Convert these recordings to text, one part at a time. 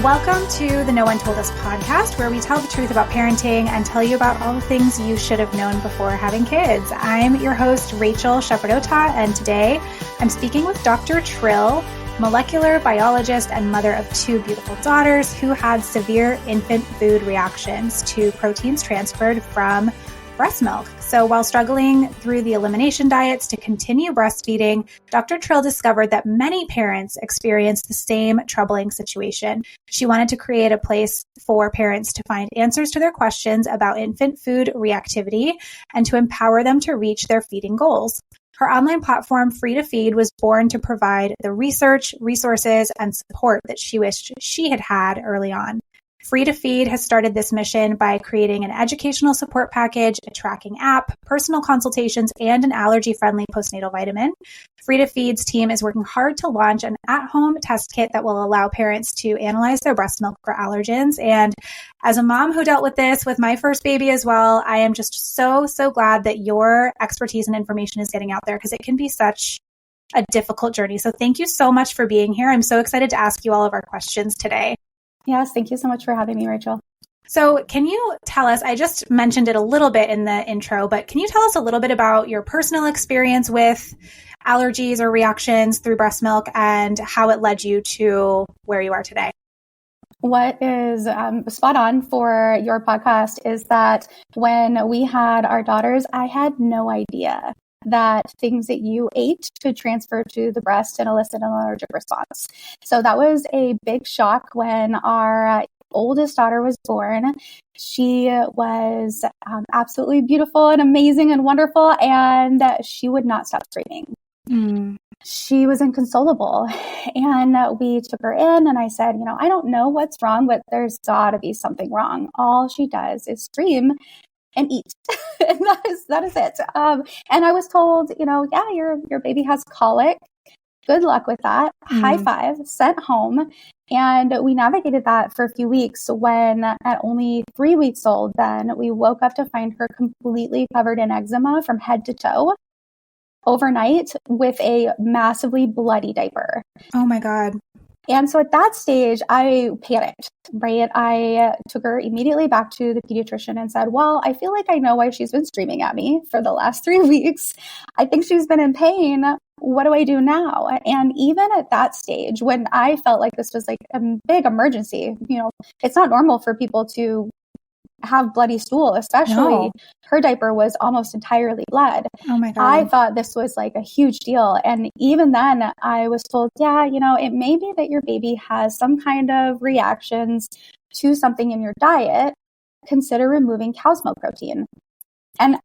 Welcome to the No One Told Us podcast, where we tell the truth about parenting and tell you about all the things you should have known before having kids. I'm your host, Rachael Shepard-Ohta, and today I'm speaking with Dr. Trill, molecular biologist and mother of two beautiful daughters who had severe infant food reactions to proteins transferred from breast milk. So while struggling through the elimination diets to continue breastfeeding, Dr. Trill discovered that many parents experience the same troubling situation. She wanted to create a place for parents to find answers to their questions about infant food reactivity and to empower them to reach their feeding goals. Her online platform, Free to Feed, was born to provide the research, resources, and support that she wished she had had early on. Free to Feed has started this mission by creating an educational support package, a tracking app, personal consultations, and an allergy-friendly postnatal vitamin. Free to Feed's team is working hard to launch an at-home test kit that will allow parents to analyze their breast milk for allergens. And as a mom who dealt with this with my first baby as well, I am just so glad that your expertise and information is getting out there, because it can be such a difficult journey. So thank you so much for being here. I'm so excited to ask you all of our questions today. Yes, thank you so much for having me, Rachel. So can you tell us, I just mentioned it a little bit in the intro, but can you tell us a little bit about your personal experience with allergies or reactions through breast milk and how it led you to where you are today? What is spot on for your podcast is that when we had our daughters, I had no idea that things that you ate could transfer to the breast and elicit an allergic response. So that was a big shock when our oldest daughter was born. She was absolutely beautiful and amazing and wonderful, and she would not stop screaming. She was inconsolable, and we took her in, and I said, I don't know what's wrong, but there's got to be something wrong. All she does is scream and eat. And that is it. And I was told, yeah, your baby has colic. Good luck with that. High five, sent home. And we navigated that for a few weeks when at only 3 weeks old, then we woke up to find her completely covered in eczema from head to toe overnight with a massively bloody diaper. Oh my God. And so at that stage, I panicked, right? I took her immediately back to the pediatrician and said, well, I feel like I know why she's been screaming at me for the last 3 weeks. I think she's been in pain. What do I do now? And even at that stage, when I felt like this was like a big emergency, it's not normal for people to have bloody stool, especially her diaper was almost entirely blood. Oh my God. I thought this was like a huge deal. And even then I was told, yeah, it may be that your baby has some kind of reactions to something in your diet. Consider removing cow's milk protein. And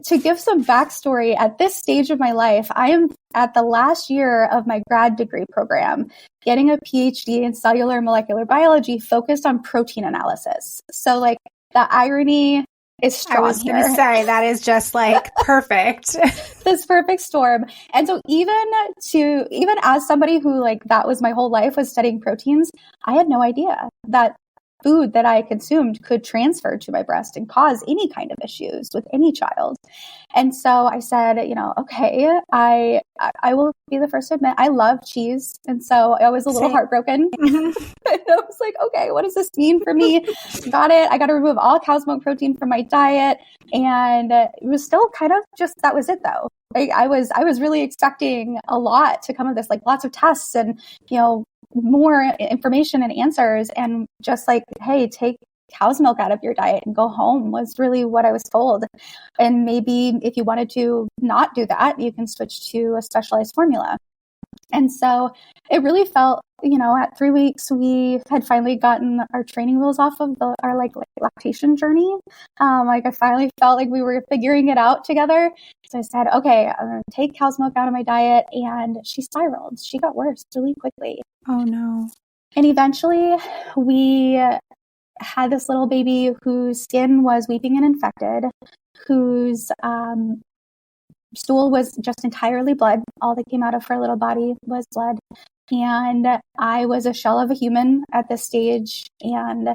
to give some backstory, at this stage of my life, I am at the last year of my grad degree program, getting a PhD in cellular molecular biology focused on protein analysis. So like, the irony is strong. I was going to say, that is just like perfect. This perfect storm. And so even as somebody who that was my whole life, was studying proteins, I had no idea that food that I consumed could transfer to my breast and cause any kind of issues with any child. And so I said, okay, I will be the first to admit I love cheese. And so I was a little heartbroken. And I was like, okay, what does this mean for me? Got it. I got to remove all cow's milk protein from my diet. And it was still kind of just, that was it though. I was really expecting a lot to come of this, lots of tests and, more information and answers, and just hey, take cow's milk out of your diet and go home was really what I was told. And maybe if you wanted to not do that, you can switch to a specialized formula. And so it really felt, at 3 weeks, we had finally gotten our training wheels off of our lactation journey. I finally felt like we were figuring it out together. So I said, okay, I'm going to take cow's milk out of my diet. And she spiraled. She got worse really quickly. Oh no. And eventually we had this little baby whose skin was weeping and infected, whose stool was just entirely blood. All that came out of her little body was blood. And I was a shell of a human at this stage. And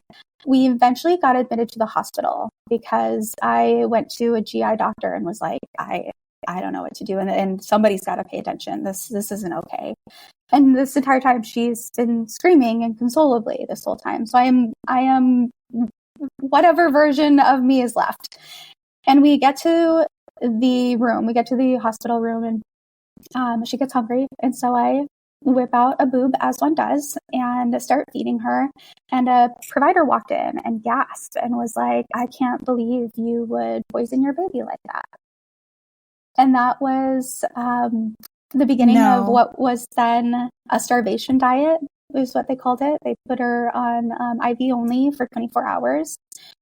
we eventually got admitted to the hospital because I went to a GI doctor and was like, I I don't know what to do. And somebody's got to pay attention. This isn't okay. And this entire time she's been screaming inconsolably this whole time. So I am whatever version of me is left. And we get to the hospital room, and she gets hungry. And so I whip out a boob, as one does, and start feeding her. And a provider walked in and gasped and was like, I can't believe you would poison your baby like that. And that was the beginning of what was then a starvation diet, is what they called it. They put her on IV only for 24 hours,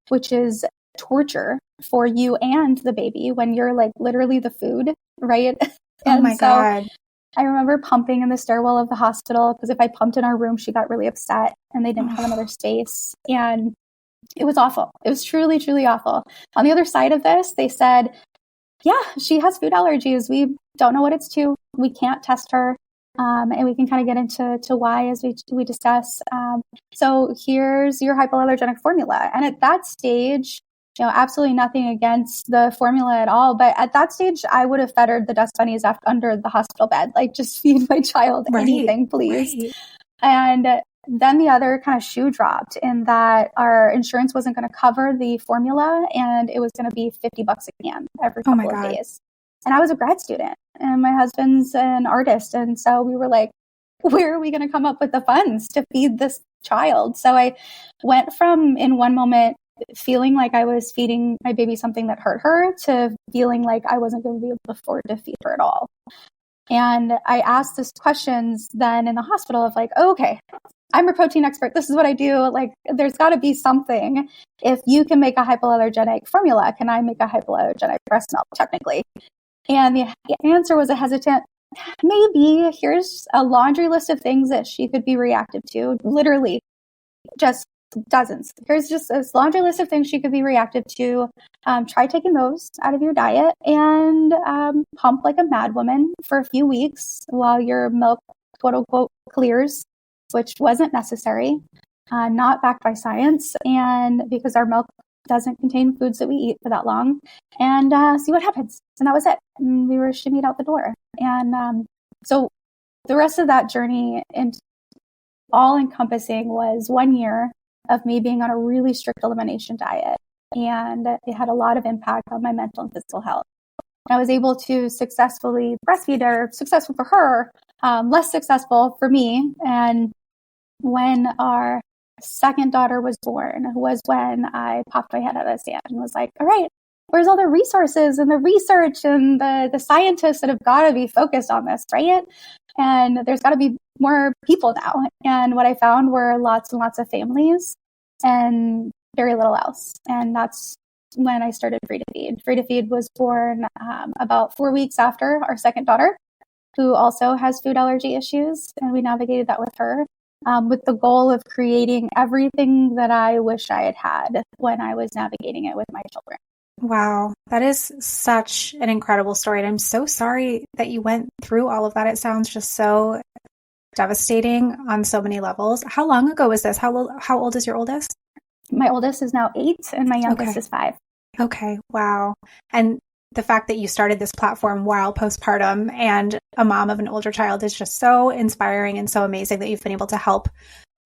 which is torture for you and the baby when you're like literally the food, right? Oh my God. I remember pumping in the stairwell of the hospital because if I pumped in our room, she got really upset and they didn't have another space. And it was awful. It was truly, truly awful. On the other side of this, they said, yeah, she has food allergies. We don't know what it's to. We can't test her. And we can kind of get into why as we discuss. So here's your hypoallergenic formula. And at that stage, absolutely nothing against the formula at all. But at that stage, I would have fettered the dust bunnies under the hospital bed. Like, just feed my child anything, please. Right. And then the other kind of shoe dropped in that our insurance wasn't going to cover the formula, and it was going to be $50 a can every couple of days. And I was a grad student, and my husband's an artist. And so we were like, where are we going to come up with the funds to feed this child? So I went from, in one moment, feeling like I was feeding my baby something that hurt her to feeling like I wasn't going to be able to afford to feed her at all. And I asked these questions then in the hospital of like, oh, okay, I'm a protein expert. This is what I do. Like, there's got to be something. If you can make a hypoallergenic formula, can I make a hypoallergenic breast milk technically? And the answer was a hesitant, maybe. Here's a laundry list of things that she could be reactive to. Literally, just dozens. Here's just a laundry list of things she could be reactive to. Try taking those out of your diet and pump like a mad woman for a few weeks while your milk, quote unquote, clears, which wasn't necessary, not backed by science, and because our milk doesn't contain foods that we eat for that long, and see what happens. And that was it. And we were shimmied out the door. And so the rest of that journey, and all encompassing, was 1 year of me being on a really strict elimination diet. And it had a lot of impact on my mental and physical health. I was able to successfully breastfeed her, successful for her, less successful for me. And when our second daughter was born was when I popped my head out of the sand and was like, all right, where's all the resources and the research and the scientists that have got to be focused on this, right? And there's got to be more people now. And what I found were lots and lots of families and very little else. And that's when I started Free to Feed. Free to Feed was born about 4 weeks after our second daughter, who also has food allergy issues. And we navigated that with her with the goal of creating everything that I wish I had had when I was navigating it with my children. Wow, that is such an incredible story. And I'm so sorry that you went through all of that. It sounds just so devastating on so many levels. How long ago was this? How old is your oldest? My oldest is now 8 and my youngest is 5. Okay, wow. And the fact that you started this platform while postpartum and a mom of an older child is just so inspiring and so amazing that you've been able to help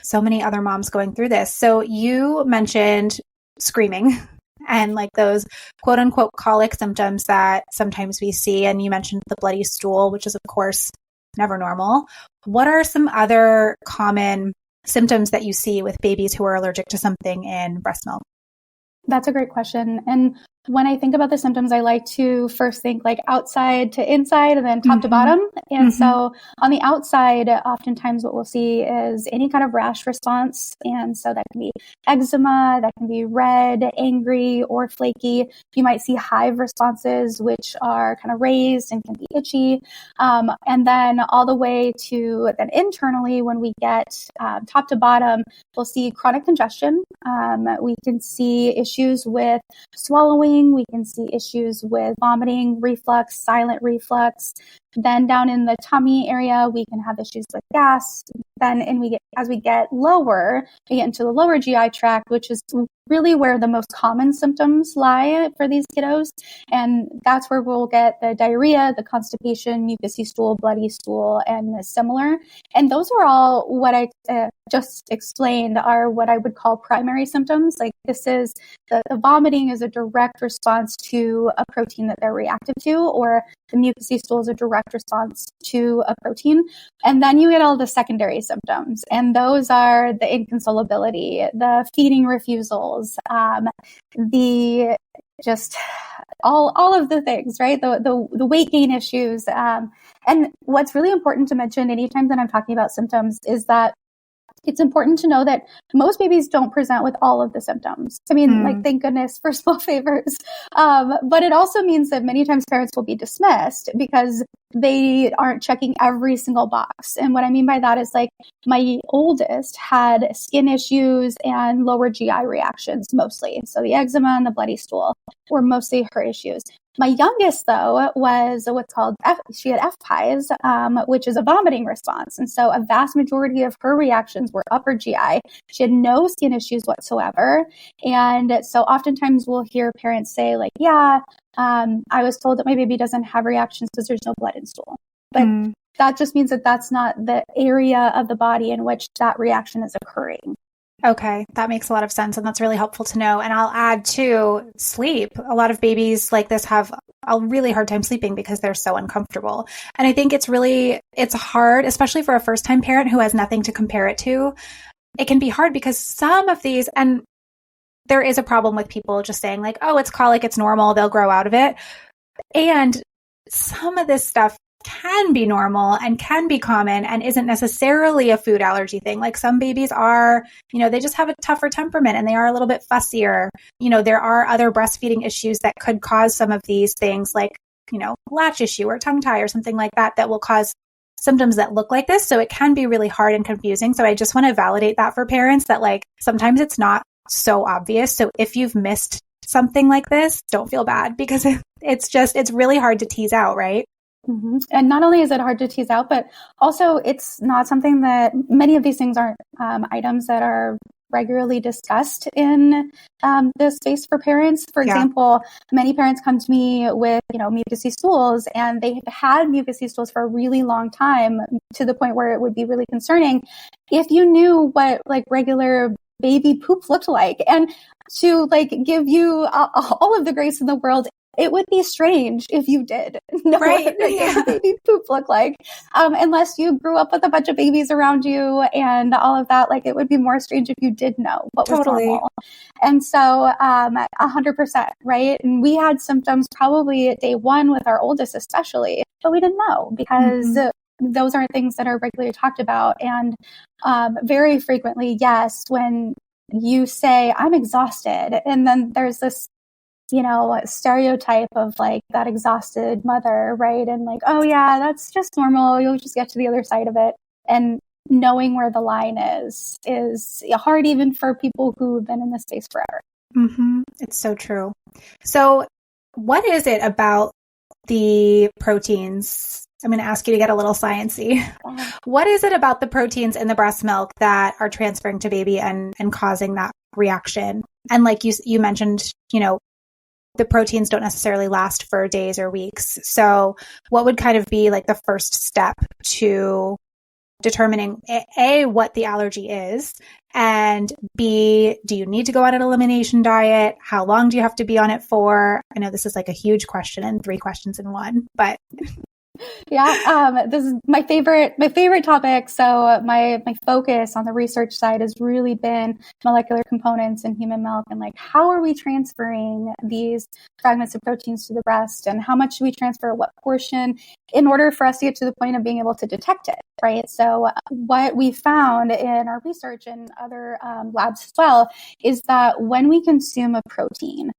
so many other moms going through this. So you mentioned screaming and like those quote unquote colic symptoms that sometimes we see. And you mentioned the bloody stool, which is of course never normal. What are some other common symptoms that you see with babies who are allergic to something in breast milk? That's a great question. And when I think about the symptoms, I like to first think like outside to inside and then top to bottom. And so on the outside, oftentimes what we'll see is any kind of rash response. And so that can be eczema, that can be red, angry, or flaky. You might see hive responses, which are kind of raised and can be itchy. And then all the way to then internally, when we get top to bottom, we'll see chronic congestion. We can see issues with swallowing. We can see issues with vomiting, reflux, silent reflux. Then down in the tummy area, we can have issues with gas. Then as we get lower, we get into the lower GI tract, which is really where the most common symptoms lie for these kiddos. And that's where we'll get the diarrhea, the constipation, mucousy stool, bloody stool, and similar. And those are all what I just explained are what I would call primary symptoms. Like this is the vomiting is a direct response to a protein that they're reactive to, or the mucousy stool is a direct response to a protein. And then you get all the secondary symptoms. And those are the inconsolability, the feeding refusals, the just all of the things, right? The weight gain issues. And what's really important to mention anytime that I'm talking about symptoms is that it's important to know that most babies don't present with all of the symptoms. I mean, like, thank goodness for small favors. But it also means that many times parents will be dismissed because they aren't checking every single box. And what I mean by that is, like, my oldest had skin issues and lower GI reactions mostly. So the eczema and the bloody stool were mostly her issues. My youngest, though, was what's called, she had FPIES, which is a vomiting response. And so a vast majority of her reactions were upper GI. She had no skin issues whatsoever. And so oftentimes we'll hear parents say, like, yeah, I was told that my baby doesn't have reactions because there's no blood in stool. But that just means that that's not the area of the body in which that reaction is occurring. Okay, that makes a lot of sense, and that's really helpful to know. And I'll add too, sleep. A lot of babies like this have a really hard time sleeping because they're so uncomfortable. And I think it's hard, especially for a first-time parent who has nothing to compare it to. It can be hard because some of these, and there is a problem with people just saying like, oh, it's colic, it's normal, they'll grow out of it. And some of this stuff can be normal and can be common and isn't necessarily a food allergy thing. Like some babies are, they just have a tougher temperament and they are a little bit fussier. There are other breastfeeding issues that could cause some of these things like, latch issue or tongue tie or something like that will cause symptoms that look like this. So it can be really hard and confusing. So I just want to validate that for parents that like sometimes it's not so obvious. So if you've missed something like this, don't feel bad because it's really hard to tease out, right? Mm-hmm. And not only is it hard to tease out, but also it's not something that many of these things aren't items that are regularly discussed in the space for parents. For example, many parents come to me with, mucousy stools, and they've had mucousy stools for a really long time to the point where it would be really concerning if you knew what like regular baby poop looked like. And to like give you all of the grace in the world, it would be strange if you did know what baby poop looked like, unless you grew up with a bunch of babies around you and all of that. Like, it would be more strange if you did know what was normal. And so 100%, right? And we had symptoms probably at day one with our oldest especially, but we didn't know because those aren't things that are regularly talked about. And very frequently, yes, when you say, I'm exhausted, and then there's this stereotype of like that exhausted mother, right? And like, oh yeah, that's just normal. You'll just get to the other side of it. And knowing where the line is hard even for people who've been in this space forever. Mm-hmm. It's so true. So what is it about the proteins? I'm going to ask you to get a little sciencey. What is it about the proteins in the breast milk that are transferring to baby and causing that reaction? And like you mentioned, the proteins don't necessarily last for days or weeks. So what would kind of be like the first step to determining A, what the allergy is, and B, do you need to go on an elimination diet? How long do you have to be on it for? I know this is like a huge question and 3 questions in one, but Yeah, this is my favorite topic. So my focus on the research side has really been molecular components in human milk and like how are we transferring these fragments of proteins to the breast and how much do we transfer what portion in order for us to get to the point of being able to detect it, right? So what we found in our research and other labs as well is that when we consume a protein,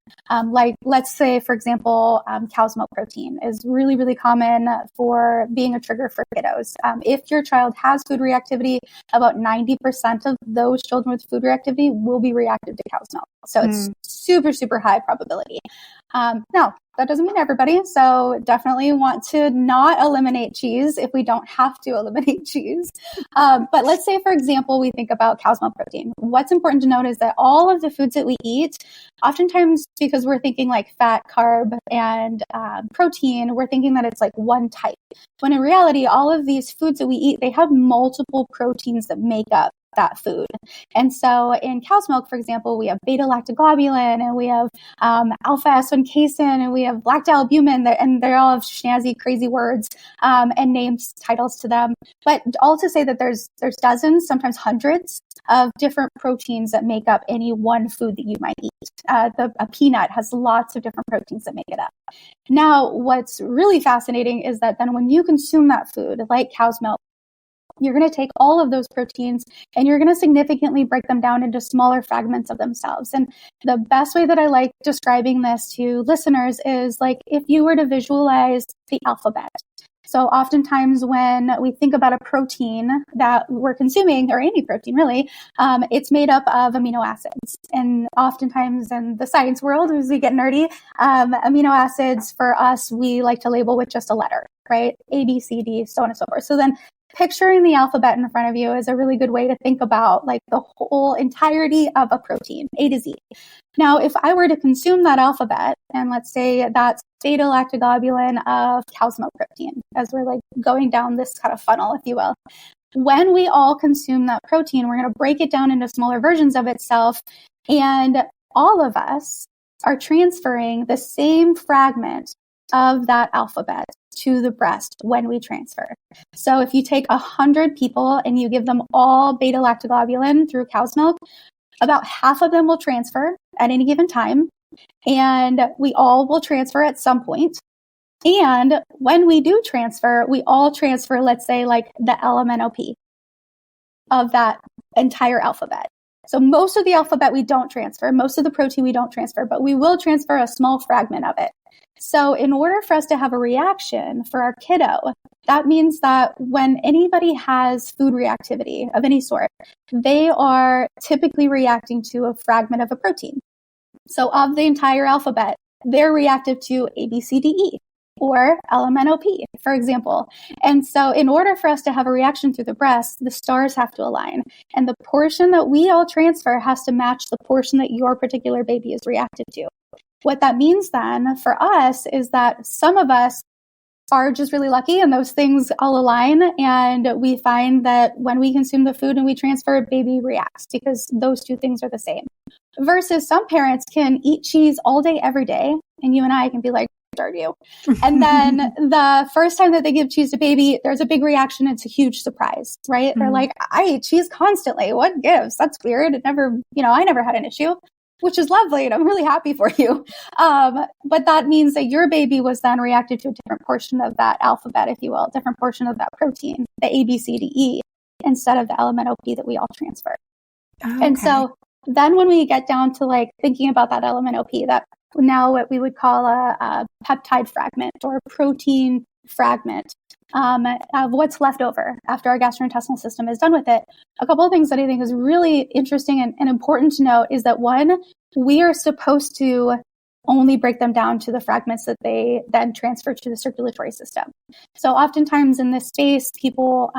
like let's say, for example, cow's milk protein is really, really common for being a trigger for kiddos. If your child has food reactivity, about 90% of those children with food reactivity will be reactive to cow's milk. So it's super, super high probability. Now, That doesn't mean everybody. So definitely want to not eliminate cheese if we don't have to eliminate cheese. But let's say, for example, we think about cow's milk protein. What's important to note is that all of the foods that we eat, oftentimes because we're thinking like fat, carb, and protein, we're thinking that it's like one type. When in reality, all of these foods that we eat, they have multiple proteins that make up that food. And so in cow's milk, for example, we have beta-lactoglobulin, and we have alpha-S1 casein, and we have lactalbumin, and they all have snazzy, crazy words and names, titles to them. But all to say that there's dozens, sometimes hundreds of different proteins that make up any one food that you might eat. A peanut has lots of different proteins that make it up. Now, what's really fascinating is that then when you consume that food, like cow's milk, you're going to take all of those proteins and you're going to significantly break them down into smaller fragments of themselves. And the best way that I like describing this to listeners is like if you were to visualize the alphabet. So oftentimes when we think about a protein that we're consuming, or any protein really, it's made up of amino acids. And oftentimes in the science world, as we get nerdy, amino acids for us, we like to label with just a letter, right? A, B, C, D, so on and so forth. So then picturing the alphabet in front of you is a really good way to think about like the whole entirety of a protein, A to Z. Now, if I were to consume that alphabet, and let's say that's beta-lactoglobulin of cow's milk protein, as we're like going down this kind of funnel, if you will, when we all consume that protein, we're going to break it down into smaller versions of itself. And all of us are transferring the same fragment of that alphabet to the breast when we transfer. So if you take 100 people and you give them all beta-lactoglobulin through cow's milk, about half of them will transfer at any given time, and we all will transfer at some point. And when we do transfer, we all transfer, let's say, like the LMNOP of that entire alphabet. So most of the alphabet we don't transfer, most of the protein we don't transfer, but we will transfer a small fragment of it. So in order for us to have a reaction for our kiddo, that means that when anybody has food reactivity of any sort, they are typically reacting to a fragment of a protein. So of the entire alphabet, they're reactive to A, B, C, D, E, or LMNOP, for example. And so in order for us to have a reaction through the breast, the stars have to align. And the portion that we all transfer has to match the portion that your particular baby is reactive to. What that means then for us is that some of us are just really lucky and those things all align, and we find that when we consume the food and we transfer, baby reacts because those two things are the same. Versus some parents can eat cheese all day, every day, and you and I can be like, darn you. And then the first time that they give cheese to baby, there's a big reaction. It's a huge surprise, right? Mm-hmm. They're like, I eat cheese constantly. What gives? That's weird. I never had an issue. Which is lovely, and I'm really happy for you. But that means that your baby was then reactive to a different portion of that alphabet, if you will, a different portion of that protein, the A, B, C, D, E, instead of the LMNOP that we all transfer. Okay. And so then when we get down to like thinking about that LMNOP, that now what we would call a peptide fragment or a protein fragment of what's left over after our gastrointestinal system is done with it. A couple of things that I think is really interesting and important to note is that one, we are supposed to only break them down to the fragments that they then transfer to the circulatory system. So oftentimes in this space, people,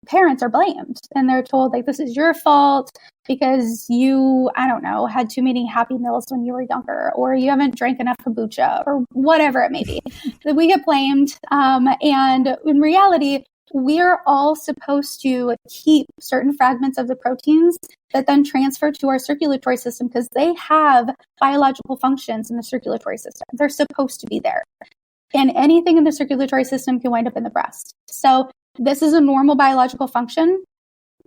parents are blamed and they're told like, this is your fault because you, had too many Happy Meals when you were younger, or you haven't drank enough kombucha, or whatever it may be. That we get blamed. And in reality, we're all supposed to keep certain fragments of the proteins that then transfer to our circulatory system because they have biological functions in the circulatory system. They're supposed to be there. And anything in the circulatory system can wind up in the breast. So this is a normal biological function,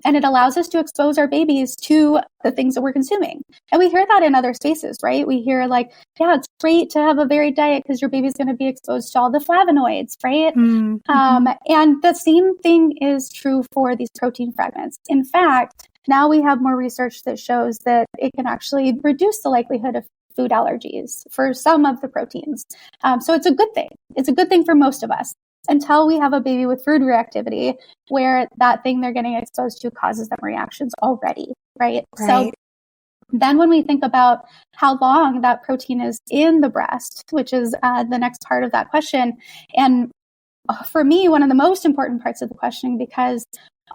and it allows us to expose our babies to the things that we're consuming. And we hear that in other spaces, right? We hear like, yeah, it's great to have a varied diet because your baby's going to be exposed to all the flavonoids, right? Mm-hmm. And the same thing is true for these protein fragments. In fact, now we have more research that shows that it can actually reduce the likelihood of food allergies for some of the proteins. So it's a good thing. It's a good thing for most of us, until we have a baby with food reactivity where that thing they're getting exposed to causes them reactions already, right? So Then when we think about how long that protein is in the breast, which is the next part of that question, and for me, one of the most important parts of the question, because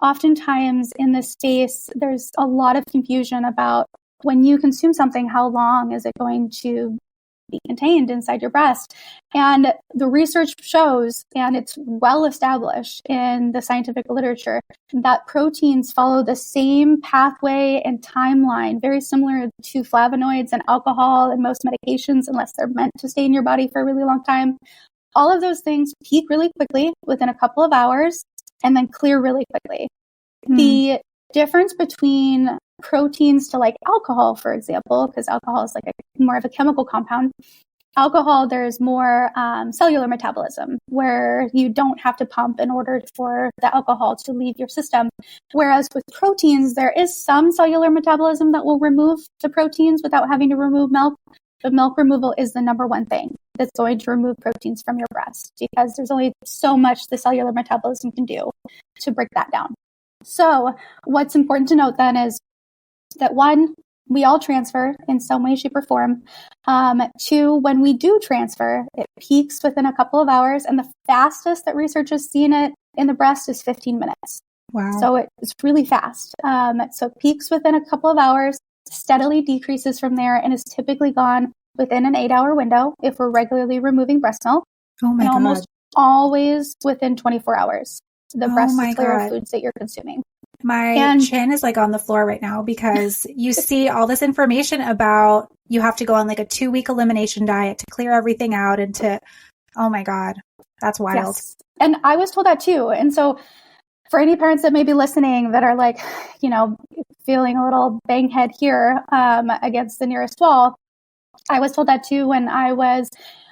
oftentimes in this space, there's a lot of confusion about when you consume something, how long is it going to be contained inside your breast? And the research shows, and it's well established in the scientific literature, that proteins follow the same pathway and timeline, very similar to flavonoids and alcohol and most medications, unless they're meant to stay in your body for a really long time. All of those things peak really quickly within a couple of hours and then clear really quickly. The difference between proteins to like alcohol, for example, because alcohol is like more of a chemical compound. Alcohol, there's more cellular metabolism where you don't have to pump in order for the alcohol to leave your system. Whereas with proteins, there is some cellular metabolism that will remove the proteins without having to remove milk. But milk removal is the number one thing that's going to remove proteins from your breast because there's only so much the cellular metabolism can do to break that down. So what's important to note then is that one, we all transfer in some way, shape, or form. Two, when we do transfer, it peaks within a couple of hours, and the fastest that research has seen it in the breast is 15 minutes. Wow. So it's really fast. So it peaks within a couple of hours, steadily decreases from there, and is typically gone within an 8-hour window if we're regularly removing breast milk. Oh my and God. Almost always within 24 hours. The breast is clear God. of foods that you're consuming. My chin is like on the floor right now because you see all this information about you have to go on like a 2-week elimination diet to clear everything out and to, oh my God, that's wild. Yes. And I was told that too. And so for any parents that may be listening that are like, feeling a little bang head here against the nearest wall, I was told that too when I was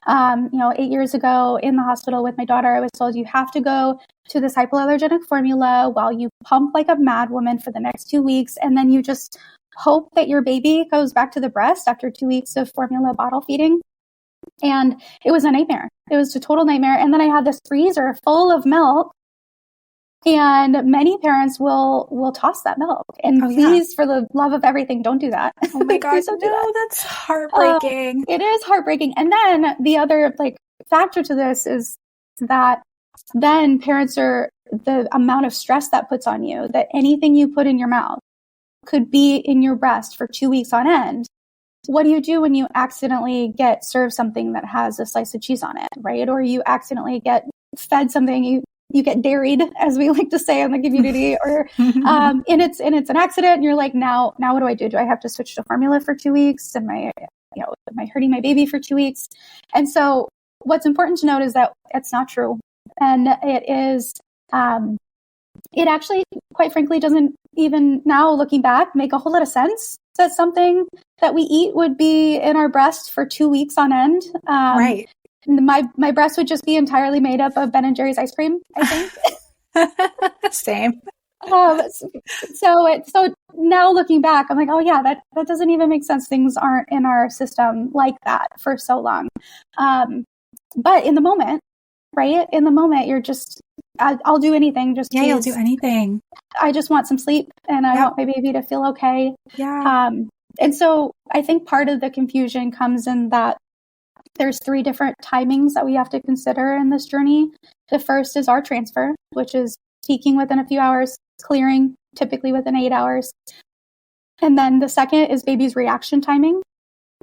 8 years ago in the hospital with my daughter. I was told you have to go to this hypoallergenic formula while you pump like a mad woman for the next 2 weeks. And then you just hope that your baby goes back to the breast after 2 weeks of formula bottle feeding. And it was a nightmare. It was a total nightmare. And then I had this freezer full of milk. And many parents will toss that milk. And please, for the love of everything, don't do that. Oh my God, no, that's heartbreaking. It is heartbreaking. And then the other factor to this is that then parents are the amount of stress that puts on you, that anything you put in your mouth could be in your breast for 2 weeks on end. What do you do when you accidentally get served something that has a slice of cheese on it, right? Or you accidentally get fed something, you get dairied, as we like to say in the community, or and it's an accident, and you're like, now what do I do? Do I have to switch to formula for 2 weeks? Am I hurting my baby for 2 weeks? And so what's important to note is that it's not true. And it is, it actually, quite frankly, doesn't even now looking back make a whole lot of sense that something that we eat would be in our breast for 2 weeks on end. Right. My breast would just be entirely made up of Ben & Jerry's ice cream, I think. Same. So now looking back, I'm like, oh yeah, that doesn't even make sense. Things aren't in our system like that for so long. But in the moment, right? In the moment, you're just, I'll do anything. You'll do anything. I just want some sleep and I want my baby to feel okay. Yeah. And so I think part of the confusion comes in that there's 3 different timings that we have to consider in this journey. The first is our transfer, which is peaking within a few hours, clearing typically within 8 hours. And then the second is baby's reaction timing.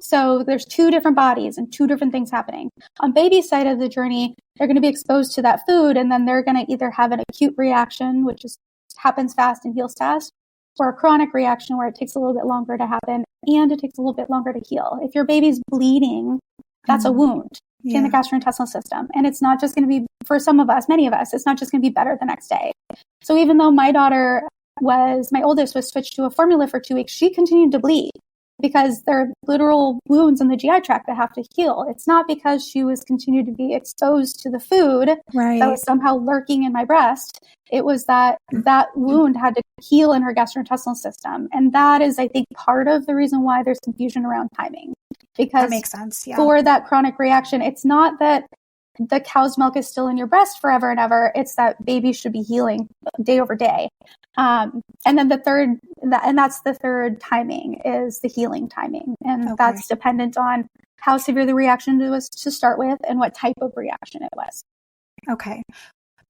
So there's 2 different bodies and 2 different things happening. On baby's side of the journey, they're going to be exposed to that food, and then they're going to either have an acute reaction, which happens fast and heals fast, or a chronic reaction where it takes a little bit longer to happen and it takes a little bit longer to heal. If your baby's bleeding, that's a wound in the gastrointestinal system. And it's not just going to be, for some of us, many of us, it's not just going to be better the next day. So even though my oldest was switched to a formula for 2 weeks, she continued to bleed because there are literal wounds in the GI tract that have to heal. It's not because she was continued to be exposed to the food that was somehow lurking in my breast. It was that wound had to heal in her gastrointestinal system. And that is, I think, part of the reason why there's confusion around timing. Because that makes sense. Yeah. For that chronic reaction, it's not that the cow's milk is still in your breast forever and ever. It's that baby should be healing day over day. And then that's the third timing, is the healing timing. And that's dependent on how severe the reaction was to start with and what type of reaction it was. Okay.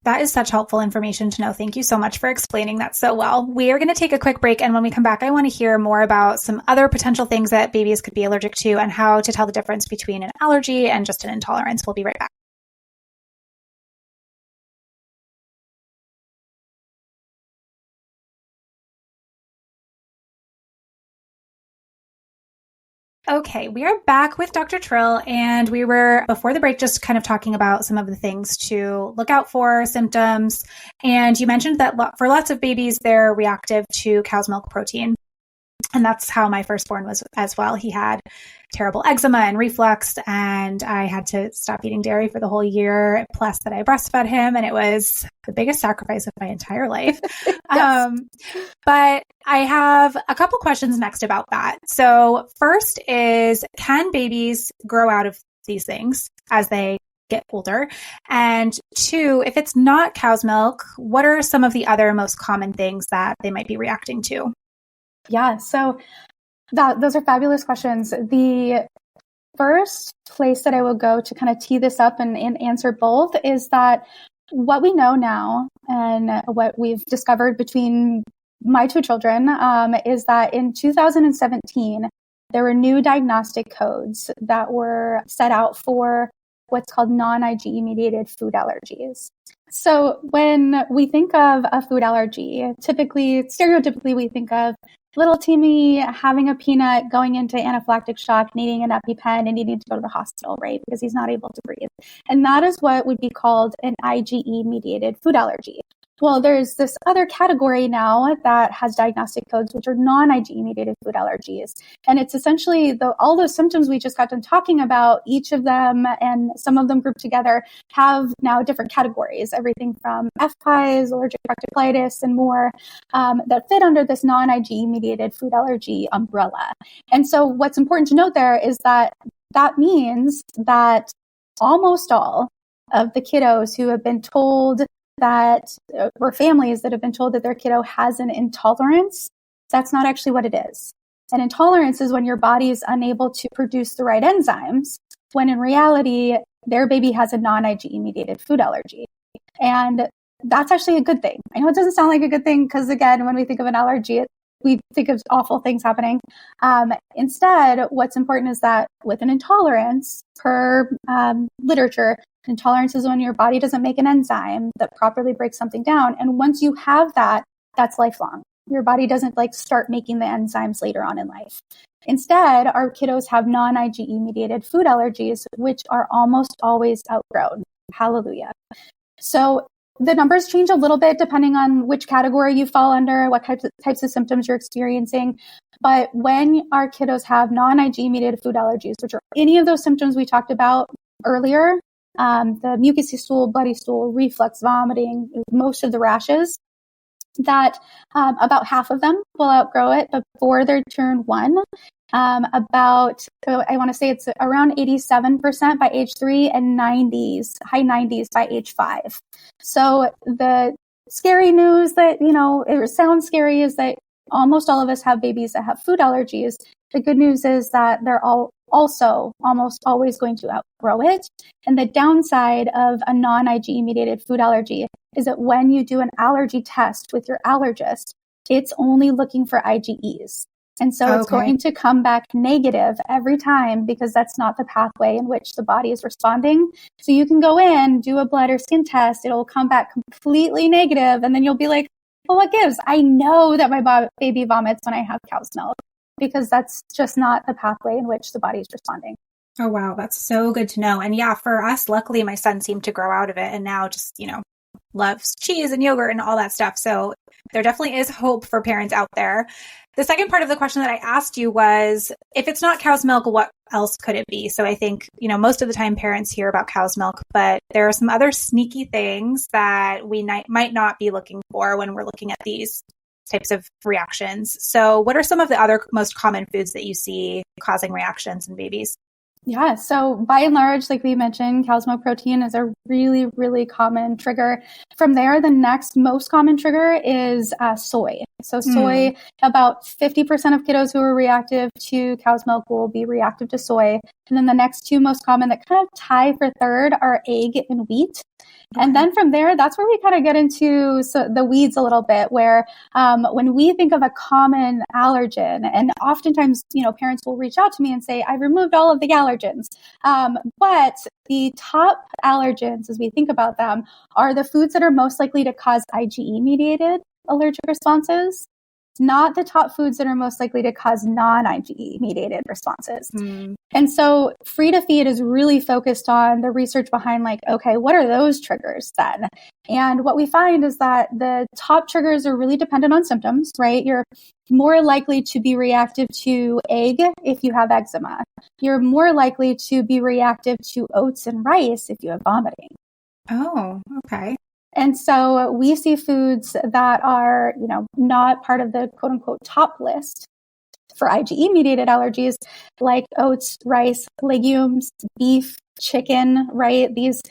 That is such helpful information to know. Thank you so much for explaining that so well. We are going to take a quick break. And when we come back, I want to hear more about some other potential things that babies could be allergic to and how to tell the difference between an allergy and just an intolerance. We'll be right back. Okay, we are back with Dr. Trill, and we were, before the break, just kind of talking about some of the things to look out for, symptoms. And you mentioned that for lots of babies, they're reactive to cow's milk protein. And that's how my firstborn was as well. He had terrible eczema and reflux, and I had to stop eating dairy for the whole year, plus that I breastfed him, and it was the biggest sacrifice of my entire life. Yes. But I have a couple questions next about that. So first is, can babies grow out of these things as they get older? And two, if it's not cow's milk, what are some of the other most common things that they might be reacting to? Yeah, so those are fabulous questions. The first place that I will go to kind of tee this up and answer both is that what we know now and what we've discovered between my two children is that in 2017, there were new diagnostic codes that were set out for what's called non-IgE mediated food allergies. So when we think of a food allergy, stereotypically, we think of little Timmy having a peanut, going into anaphylactic shock, needing an EpiPen, and needing to go to the hospital, right? Because he's not able to breathe. And that is what would be called an IgE-mediated food allergy. Well, there's this other category now that has diagnostic codes, which are non-IgE-mediated food allergies. And it's essentially all those symptoms we just got done talking about, each of them and some of them grouped together have now different categories, everything from FPIES, allergic proctitis, and more that fit under this non-IgE-mediated food allergy umbrella. And so what's important to note there is that means that almost all of the kiddos who have been told that, or families that have been told that their kiddo has an intolerance, that's not actually what it is. An intolerance is when your body is unable to produce the right enzymes, when in reality, their baby has a non-IgE mediated food allergy. And that's actually a good thing. I know it doesn't sound like a good thing because, again, when we think of an allergy, we think of awful things happening. Instead, what's important is that with an intolerance, per literature, intolerance is when your body doesn't make an enzyme that properly breaks something down. And once you have that, that's lifelong. Your body doesn't start making the enzymes later on in life. Instead, our kiddos have non-IgE mediated food allergies, which are almost always outgrown. Hallelujah. So the numbers change a little bit depending on which category you fall under, what types of symptoms you're experiencing. But when our kiddos have non-IgE mediated food allergies, which are any of those symptoms we talked about earlier, the mucousy stool, bloody stool, reflux, vomiting, most of the rashes, that about half of them will outgrow it before they turn 1. I want to say it's around 87% by age 3 and high 90s by age 5. So the scary news that, it sounds scary, is that almost all of us have babies that have food allergies. The good news is that they're all also almost always going to outgrow it. And the downside of a non-IgE mediated food allergy is that when you do an allergy test with your allergist, it's only looking for IgEs. And so it's going to come back negative every time because that's not the pathway in which the body is responding. So you can go in, do a blood or skin test, it'll come back completely negative, and then you'll be like, well, what gives? I know that my baby vomits when I have cow's milk, because that's just not the pathway in which the body is responding. Oh, wow. That's so good to know. And yeah, for us, luckily, my son seemed to grow out of it and now just, loves cheese and yogurt and all that stuff. So there definitely is hope for parents out there. The second part of the question that I asked you was, if it's not cow's milk, what else could it be? So I think, most of the time parents hear about cow's milk, but there are some other sneaky things that we might not be looking for when we're looking at these types of reactions. So what are some of the other most common foods that you see causing reactions in babies? Yeah. So by and large, like we mentioned, cow's milk protein is a really, really common trigger. From there, the next most common trigger is soy. So soy, about 50% of kiddos who are reactive to cow's milk will be reactive to soy. And then the next two most common that kind of tie for third are egg and wheat. Okay. And then from there, that's where we kind of get into the weeds a little bit, where when we think of a common allergen, and oftentimes, parents will reach out to me and say, I've removed all of the allergens. But the top allergens, as we think about them, are the foods that are most likely to cause IgE-mediated allergic responses, not the top foods that are most likely to cause non-IgE-mediated responses. And so Free to Feed is really focused on the research behind okay, what are those triggers then? And what we find is that the top triggers are really dependent on symptoms, right? You're more likely to be reactive to egg if you have eczema. You're more likely to be reactive to oats and rice if you have vomiting. Oh, okay. And so we see foods that are, not part of the quote unquote top list for IgE-mediated allergies, like oats, rice, legumes, beef, chicken, right? These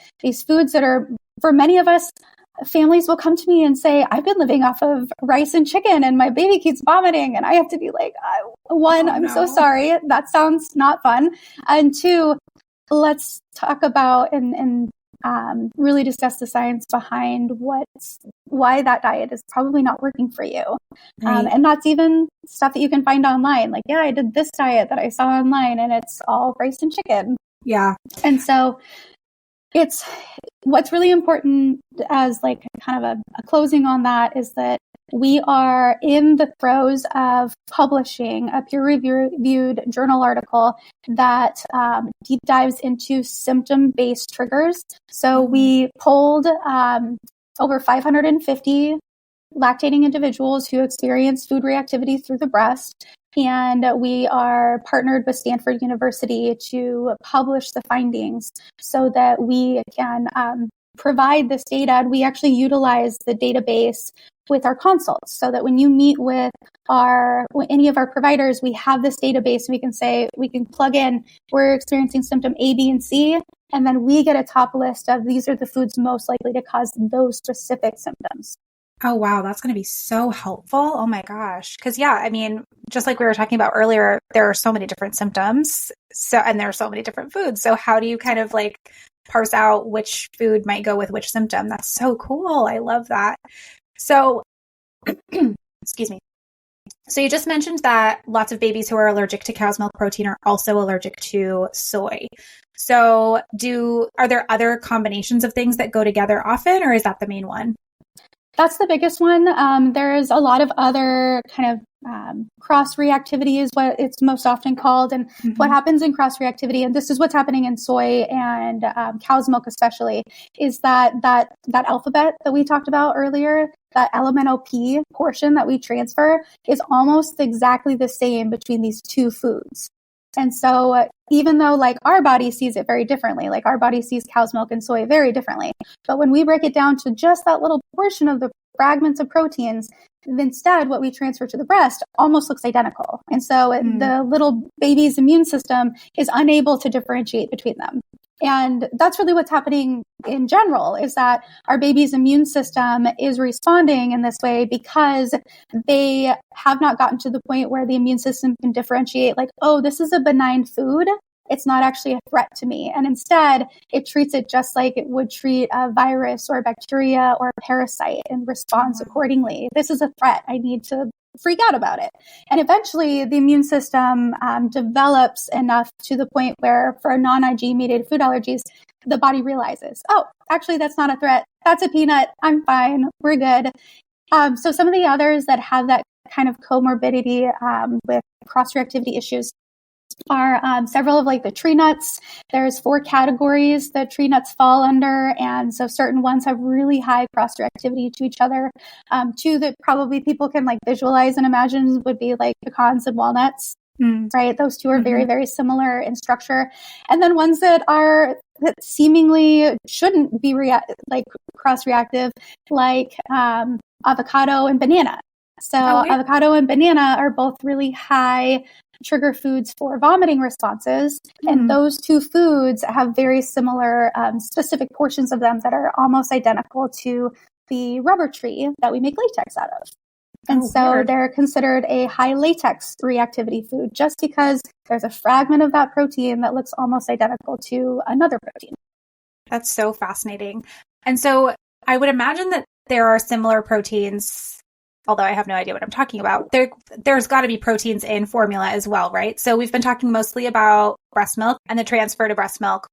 foods that are, for many of us, families will come to me and say, I've been living off of rice and chicken and my baby keeps vomiting. And I have to be like, one, I'm so sorry. That sounds not fun. And two, let's talk about and really discuss the science behind why that diet is probably not working for you. Right. And that's even stuff that you can find online. I did this diet that I saw online and it's all rice and chicken. Yeah. And so it's what's really important as kind of a closing on that is that we are in the throes of publishing a peer-reviewed journal article that deep dives into symptom-based triggers. So we polled over 550 lactating individuals who experienced food reactivity through the breast. And we are partnered with Stanford University to publish the findings so that we can provide this data. And we actually utilize the database with our consults so that when you meet with any of our providers, we have this database and we can say, we can plug in, we're experiencing symptom A, B, and C. And then we get a top list of these are the foods most likely to cause those specific symptoms. Oh, wow. That's going to be so helpful. Oh my gosh. Because just like we were talking about earlier, there are so many different symptoms. And there are so many different foods. So how do you kind of parse out which food might go with which symptom? That's so cool. I love that. So, excuse me. So you just mentioned that lots of babies who are allergic to cow's milk protein are also allergic to soy. So are there other combinations of things that go together often, or is that the main one? That's the biggest one. There's a lot of other kind of cross-reactivity is what it's most often called. And what happens in cross-reactivity, and this is what's happening in soy and cow's milk especially, is that alphabet that we talked about earlier, that elemental P portion that we transfer is almost exactly the same between these two foods. And so even though our body sees it very differently, our body sees cow's milk and soy very differently, but when we break it down to just that little portion of the fragments of proteins, instead what we transfer to the breast almost looks identical. And so the little baby's immune system is unable to differentiate between them. And that's really what's happening in general, is that our baby's immune system is responding in this way because they have not gotten to the point where the immune system can differentiate oh, this is a benign food. It's not actually a threat to me. And instead, it treats it just like it would treat a virus or a bacteria or a parasite and responds accordingly. This is a threat. I need to freak out about it. And eventually the immune system develops enough to the point where for non-IgE mediated food allergies, the body realizes, oh, actually that's not a threat. That's a peanut. I'm fine. We're good. So some of the others that have that kind of comorbidity with cross-reactivity issues are several of the tree nuts. There's 4 categories that tree nuts fall under. And so certain ones have really high cross-reactivity to each other. 2 that probably people can visualize and imagine would be pecans and walnuts, right? Those 2 are very, very similar in structure. And then ones that seemingly shouldn't be cross-reactive, avocado and banana. So avocado and banana are both really high trigger foods for vomiting responses. Mm-hmm. And those two foods have very similar specific portions of them that are almost identical to the rubber tree that we make latex out of. And so weird. They're considered a high latex reactivity food just because there's a fragment of that protein that looks almost identical to another protein. That's so fascinating. And so I would imagine that there are similar proteins, although I have no idea what I'm talking about. There's got to be proteins in formula as well, right? So we've been talking mostly about breast milk and the transfer to breast milk.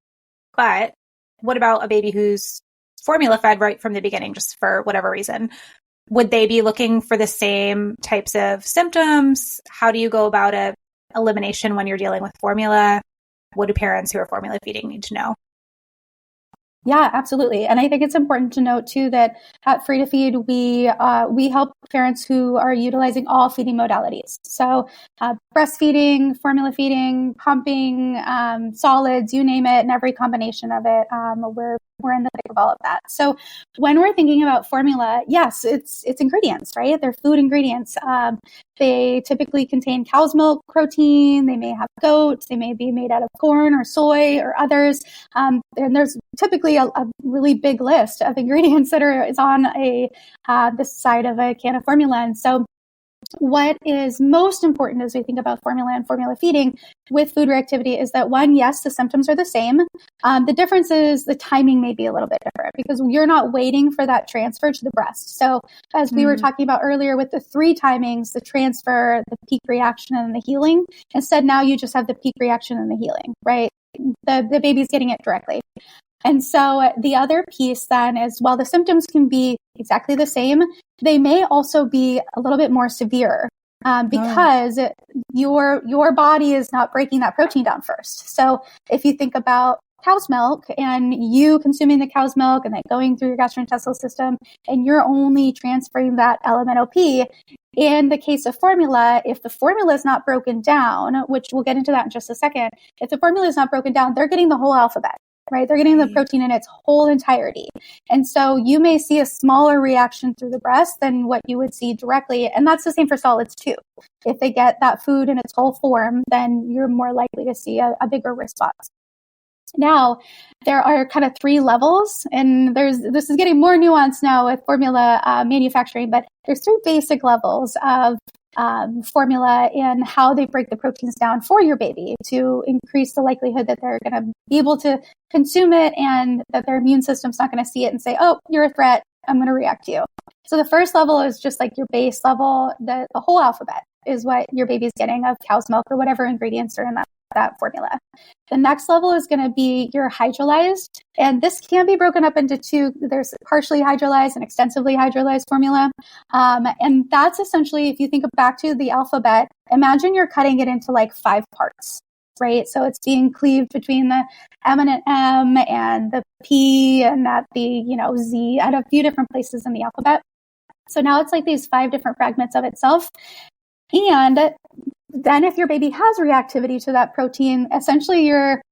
But what about a baby who's formula fed right from the beginning, just for whatever reason? Would they be looking for the same types of symptoms? How do you go about elimination when you're dealing with formula? What do parents who are formula feeding need to know? Yeah, absolutely. And I think it's important to note too that at Free to Feed, we help parents who are utilizing all feeding modalities. So breastfeeding, formula feeding, pumping, solids, you name it, and every combination of it. We're in the thick of all of that. So when we're thinking about formula, yes, it's ingredients, right? They're food ingredients. They typically contain cow's milk protein. They may have goat. They may be made out of corn or soy or others. And there's typically a really big list of ingredients that is on this side of a can of formula. And so what is most important as we think about formula and formula feeding with food reactivity is that one, yes, the symptoms are the same. The difference is the timing may be a little bit different because you're not waiting for that transfer to the breast. So as we were talking about earlier with the 3 timings, the transfer, the peak reaction, and the healing, instead now you just have the peak reaction and the healing, right? The baby's getting it directly. And so the other piece then is while the symptoms can be exactly the same, they may also be a little bit more severe because your body is not breaking that protein down first. So if you think about cow's milk and you consuming the cow's milk and then going through your gastrointestinal system and you're only transferring that LMNOP, in the case of formula, if the formula is not broken down, which we'll get into that in just a second, if the formula is not broken down, they're getting the whole alphabet. Right? They're getting the protein in its whole entirety. And so you may see a smaller reaction through the breast than what you would see directly. And that's the same for solids too. If they get that food in its whole form, then you're more likely to see a bigger response. Now, there are kind of 3 levels, and this is getting more nuanced now with formula manufacturing, but there's 3 basic levels of formula and how they break the proteins down for your baby to increase the likelihood that they're going to be able to consume it and that their immune system's not going to see it and say, oh, you're a threat, I'm going to react to you. So the first level is just like your base level. The whole alphabet is what your baby's getting of cow's milk or whatever ingredients are in that formula. The next level is going to be your hydrolyzed, and this can be broken up into 2. There's partially hydrolyzed and extensively hydrolyzed formula. And that's essentially, if you think back to the alphabet, imagine you're cutting it into like 5 parts, right? So it's being cleaved between the M and an M and the P and at the, Z at a few different places in the alphabet. So now it's like these 5 different fragments of itself. And then if your baby has reactivity to that protein, essentially you're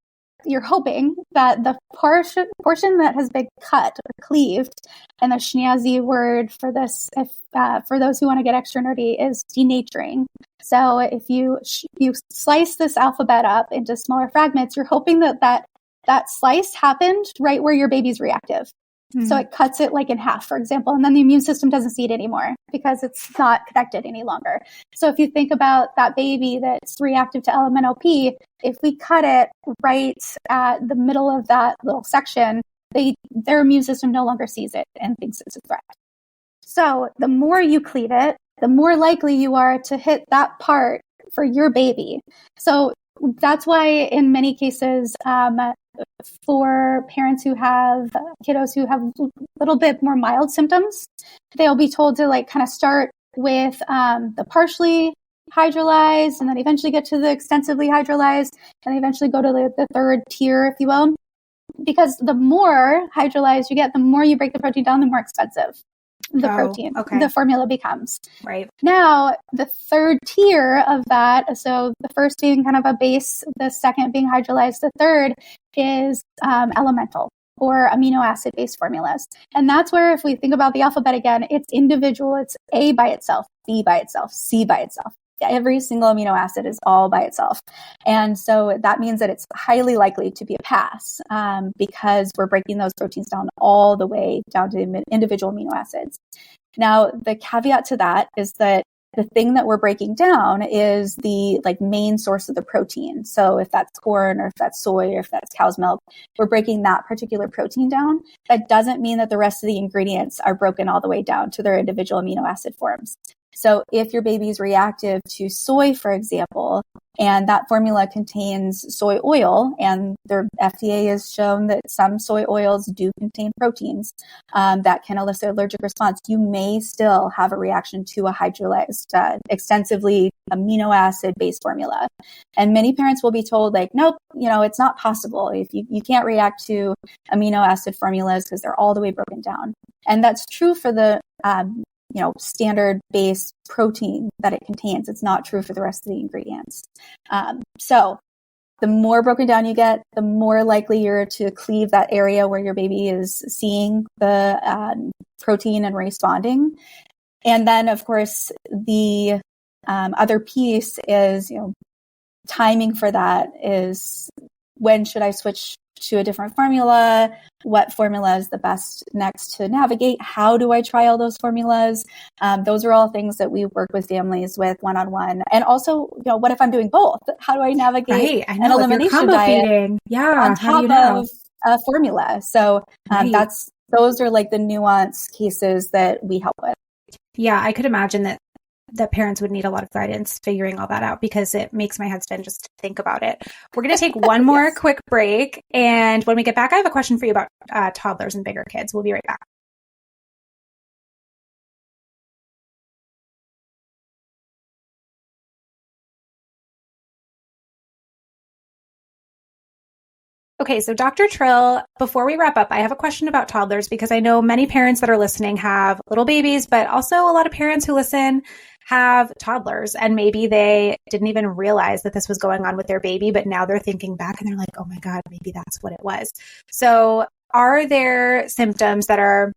hoping that the portion that has been cut or cleaved, and the Schnazzy word for this, for those who want to get extra nerdy, is denaturing. So if you slice this alphabet up into smaller fragments, you're hoping that slice happened right where your baby's reactive. So it cuts it like in half, for example, and then the immune system doesn't see it anymore because it's not connected any longer. So if you think about that baby that's reactive to LMNOP, if we cut it right at the middle of that little section, their immune system no longer sees it and thinks it's a threat. So the more you cleave it, the more likely you are to hit that part for your baby. So that's why in many cases, for parents who have kiddos who have a little bit more mild symptoms, they'll be told to like kind of start with the partially hydrolyzed and then eventually get to the extensively hydrolyzed and eventually go to the 3rd tier, if you will. Because the more hydrolyzed you get, the more you break the protein down, the more expensive the formula becomes. Right. Now, the 3rd tier of that, so the first being kind of a base, the second being hydrolyzed, the 3rd is elemental or amino acid based formulas. And that's where, if we think about the alphabet again, it's individual. It's A by itself, B by itself, C by itself. Every single amino acid is all by itself. And so that means that it's highly likely to be a pass because we're breaking those proteins down all the way down to individual amino acids. Now, the caveat to that is that the thing that we're breaking down is the main source of the protein. So if that's corn or if that's soy or if that's cow's milk, we're breaking that particular protein down. That doesn't mean that the rest of the ingredients are broken all the way down to their individual amino acid forms. So if your baby is reactive to soy, for example, and that formula contains soy oil, and the FDA has shown that some soy oils do contain proteins that can elicit allergic response, you may still have a reaction to a hydrolyzed, extensively amino acid-based formula. And many parents will be told, nope, it's not possible. If you can't react to amino acid formulas because they're all the way broken down. And that's true for the standard based protein that it contains. It's not true for the rest of the ingredients. So the more broken down you get, the more likely you're to cleave that area where your baby is seeing the protein and responding. And then, of course, the other piece is, timing for that is, when should I switch to a different formula? What formula is the best next to navigate? How do I trial those formulas? Those are all things that we work with families with one-on-one. And also, what if I'm doing both? How do I navigate an elimination diet on top of a formula? So those are the nuance cases that we help with. Yeah, I could imagine that parents would need a lot of guidance figuring all that out, because it makes my head spin just to think about it. We're going to take one more quick break. And when we get back, I have a question for you about toddlers and bigger kids. We'll be right back. Okay, so Dr. Trill, before we wrap up, I have a question about toddlers, because I know many parents that are listening have little babies, but also a lot of parents who listen have toddlers, and maybe they didn't even realize that this was going on with their baby, but now they're thinking back and they're like, oh my God, maybe that's what it was. So are there symptoms that are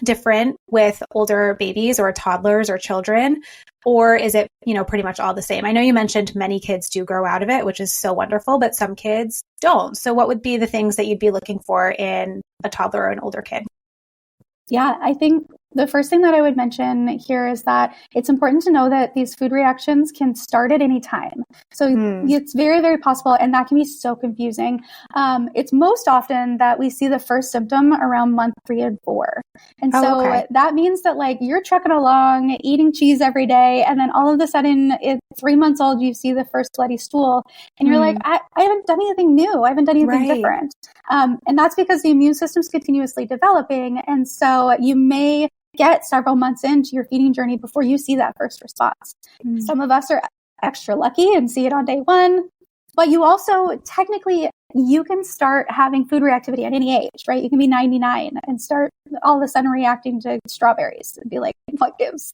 different with older babies or toddlers or children, or is it, pretty much all the same? I know you mentioned many kids do grow out of it, which is so wonderful, but some kids don't. So what would be the things that you'd be looking for in a toddler or an older kid? Yeah, I think the first thing that I would mention here is that it's important to know that these food reactions can start at any time. So it's very, very possible, and that can be so confusing. It's most often that we see the first symptom around month 3 and 4. And that means that you're trucking along, eating cheese every day, and then all of a sudden at 3 months old, you see the first bloody stool, and you're like, I haven't done anything new. I haven't done anything different. And that's because the immune system's continuously developing. And so you may get several months into your feeding journey before you see that first response. Some of us are extra lucky and see it on day 1, but you also technically, you can start having food reactivity at any age, right? You can be 99 and start all of a sudden reacting to strawberries and be like, what gives?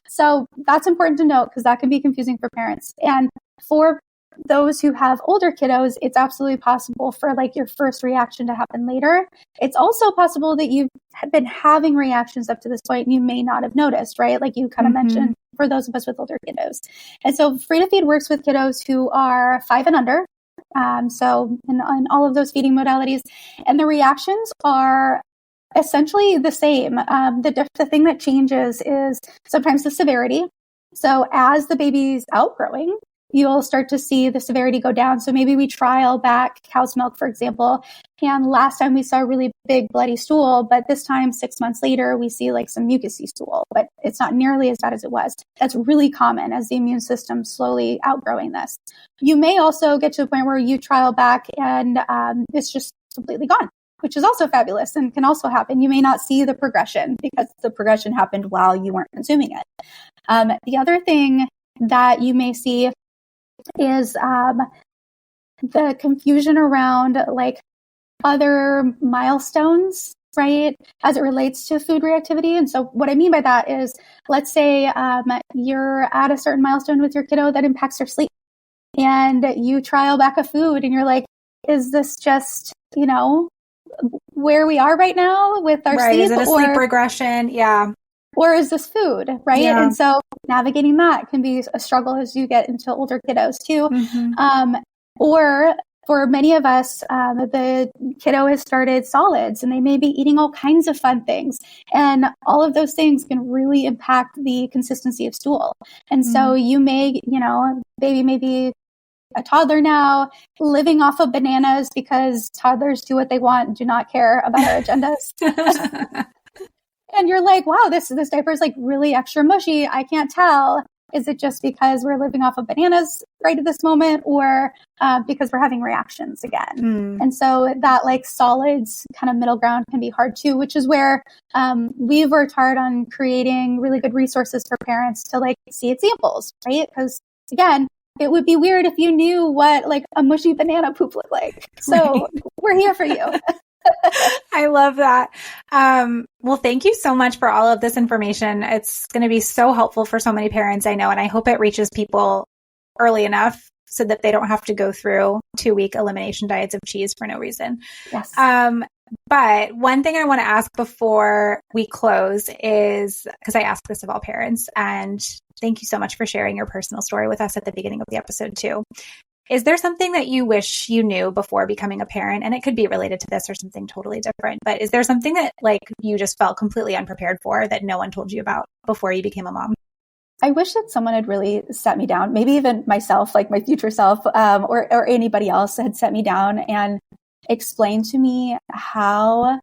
So that's important to note, because that can be confusing for parents. And for those who have older kiddos, it's absolutely possible for your first reaction to happen later. It's also possible that you've been having reactions up to this point and you may not have noticed, right? Like you kind of mentioned, for those of us with older kiddos. And so Free to Feed works with kiddos who are 5 and under. So in all of those feeding modalities, and the reactions are essentially the same. The thing that changes is sometimes the severity. So as the baby's outgrowing, you'll start to see the severity go down. So maybe we trial back cow's milk, for example, and last time we saw a really big bloody stool, but this time 6 months later, we see some mucousy stool, but it's not nearly as bad as it was. That's really common as the immune system slowly outgrowing this. You may also get to the point where you trial back and it's just completely gone, which is also fabulous and can also happen. You may not see the progression because the progression happened while you weren't consuming it. The other thing that you may see is the confusion around other milestones, right, as it relates to food reactivity. And so what I mean by that is, let's say you're at a certain milestone with your kiddo that impacts their sleep, and you trial back a food and you're like, is this just, where we are right now with our sleep? Is it a sleep regression? Yeah. or is this food, right? Yeah. And so navigating that can be a struggle as you get into older kiddos too. Or for many of us, the kiddo has started solids and they may be eating all kinds of fun things. And all of those things can really impact the consistency of stool. And so you may, baby may be a toddler now, living off of bananas because toddlers do what they want and do not care about our agendas. And you're like, wow, this diaper is like really extra mushy. I can't tell. Is it just because we're living off of bananas right at this moment, or because we're having reactions again? And so that like solids kind of middle ground can be hard too, which is where we've worked hard on creating really good resources for parents to like see examples, right? Because again, it would be weird if you knew what like a mushy banana poop looked like. So we're here for you. I love that. Well, thank you so much for all of this information. It's going to be so helpful for so many parents I know, and I hope it reaches people early enough so that they don't have to go through 2-week elimination diets of cheese for no reason. Yes. But one thing I want to ask before we close is, because I ask this of all parents, and thank you so much for sharing your personal story with us at the beginning of the episode too. Is there something that you wish you knew before becoming a parent? And it could be related to this or something totally different, but is there something that like you just felt completely unprepared for that no one told you about before you became a mom? I wish that someone had really set me down, maybe even myself, like my future self, or anybody else had set me down and explained to me how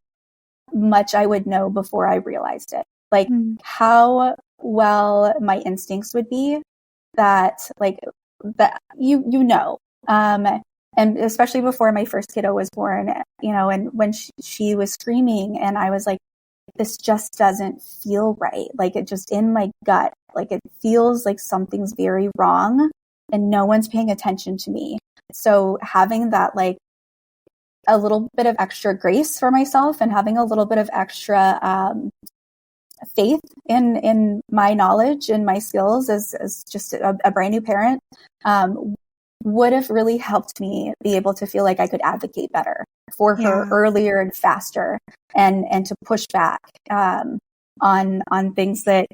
much I would know before I realized it. Like how well my instincts would be that and especially before my first kiddo was born, and when she was screaming and I was like, this just doesn't feel right. Like it just in my gut, like it feels like something's very wrong and no one's paying attention to me. So having that, like a little bit of extra grace for myself and having a little bit of extra, faith in my knowledge and my skills as just a brand new parent, would have really helped me be able to feel like I could advocate better for her earlier and faster and to push back, on things that,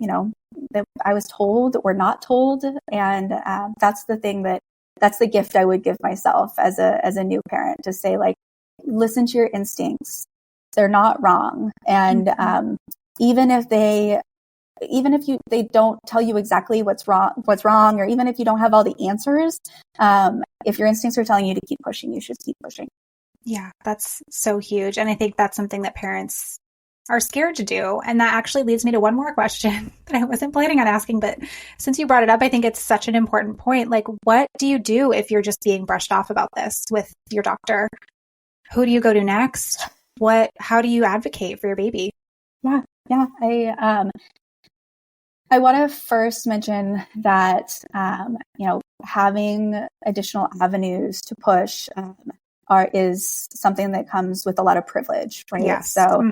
that I was told or not told. And, that's the gift I would give myself as a new parent, to say like, listen to your instincts. They're not wrong. And, even if they don't tell you exactly what's wrong, or even if you don't have all the answers, if your instincts are telling you to keep pushing, you should keep pushing. Yeah, that's so huge. And I think that's something that parents are scared to do. And that actually leads me to one more question that I wasn't planning on asking, but since you brought it up, I think it's such an important point. Like, what do you do if you're just being brushed off about this with your doctor? Who do you go to next? How do you advocate for your baby? Yeah. I want to first mention that, having additional avenues to push, is something that comes with a lot of privilege, right? Yes. So,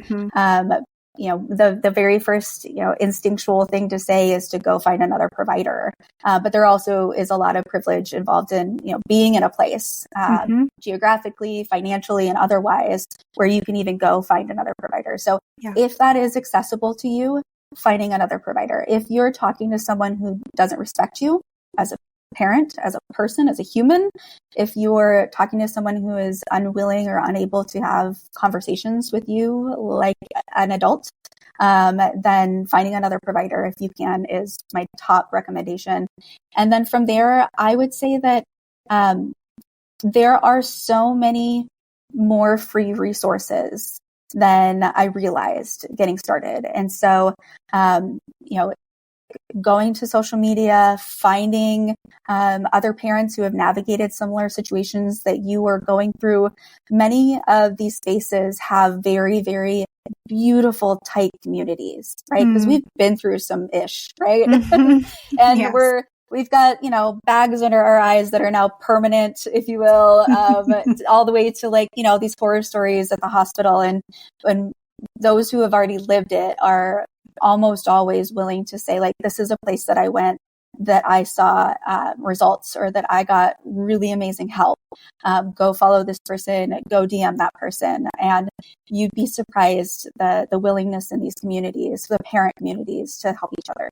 the very first, instinctual thing to say is to go find another provider. But there also is a lot of privilege involved in, being in a place, geographically, financially, and otherwise, where you can even go find another provider. So if that is accessible to you, finding another provider. If you're talking to someone who doesn't respect you as a parent, as a person, as a human, if you're talking to someone who is unwilling or unable to have conversations with you like an adult, then finding another provider, if you can, is my top recommendation. And then from there, I would say that there are so many more free resources than I realized getting started. And so, going to social media, finding other parents who have navigated similar situations that you are going through. Many of these spaces have very, very beautiful, tight communities, right? Because we've been through some ish, right? And we've got, bags under our eyes that are now permanent, if you will, all the way to like, these horror stories at the hospital. And those who have already lived it are almost always willing to say like, this is a place that I went that I saw results or that I got really amazing help. Go follow this person, go DM that person. And you'd be surprised the willingness in these communities, the parent communities, to help each other.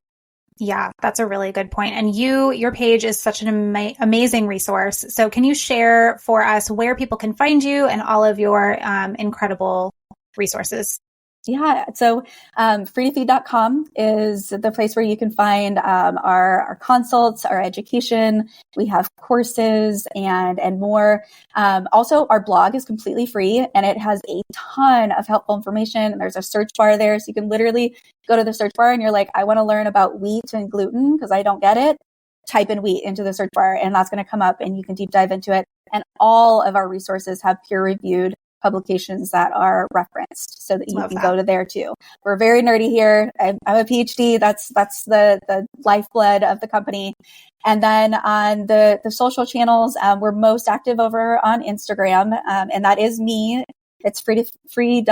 Yeah, that's a really good point. And your page is such an amazing resource. So can you share for us where people can find you and all of your incredible resources? Yeah. So freetofeed.com is the place where you can find our consults, our education. We have courses and more. Also, our blog is completely free and it has a ton of helpful information. And there's a search bar there. So you can literally go to the search bar and you're like, I want to learn about wheat and gluten because I don't get it. Type in wheat into the search bar and that's going to come up and you can deep dive into it. And all of our resources have peer-reviewed publications that are referenced so that you can go to there too. We're very nerdy here. I'm a PhD. That's the lifeblood of the company. And then on the social channels, we're most active over on Instagram. And that is me. It's free.to.feed.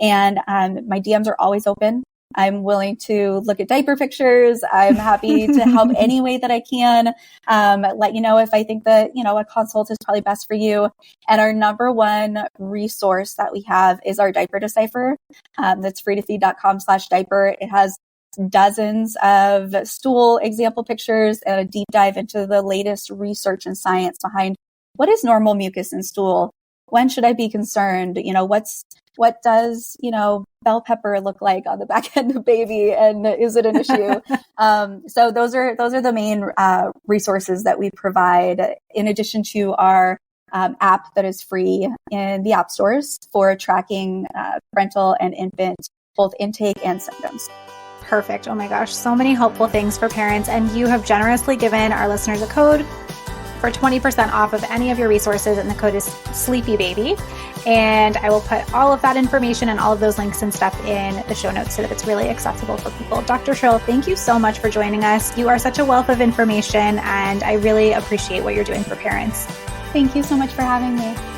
And my DMs are always open. I'm willing to look at diaper pictures. I'm happy to help any way that I can. Let you know if I think that, a consult is probably best for you. And our number one resource that we have is our diaper decipher. That's freetofeed.com/diaper. It has dozens of stool example pictures and a deep dive into the latest research and science behind what is normal mucus in stool. When should I be concerned? What does, bell pepper look like on the back end of baby? And is it an issue? So those are the main resources that we provide in addition to our app that is free in the app stores for tracking parental and infant, both intake and symptoms. Perfect. Oh my gosh. So many helpful things for parents. And you have generously given our listeners a code for 20% off of any of your resources. And the code is SleepyBaby. And I will put all of that information and all of those links and stuff in the show notes so that it's really accessible for people. Dr. Trill, thank you so much for joining us. You are such a wealth of information, and I really appreciate what you're doing for parents. Thank you so much for having me.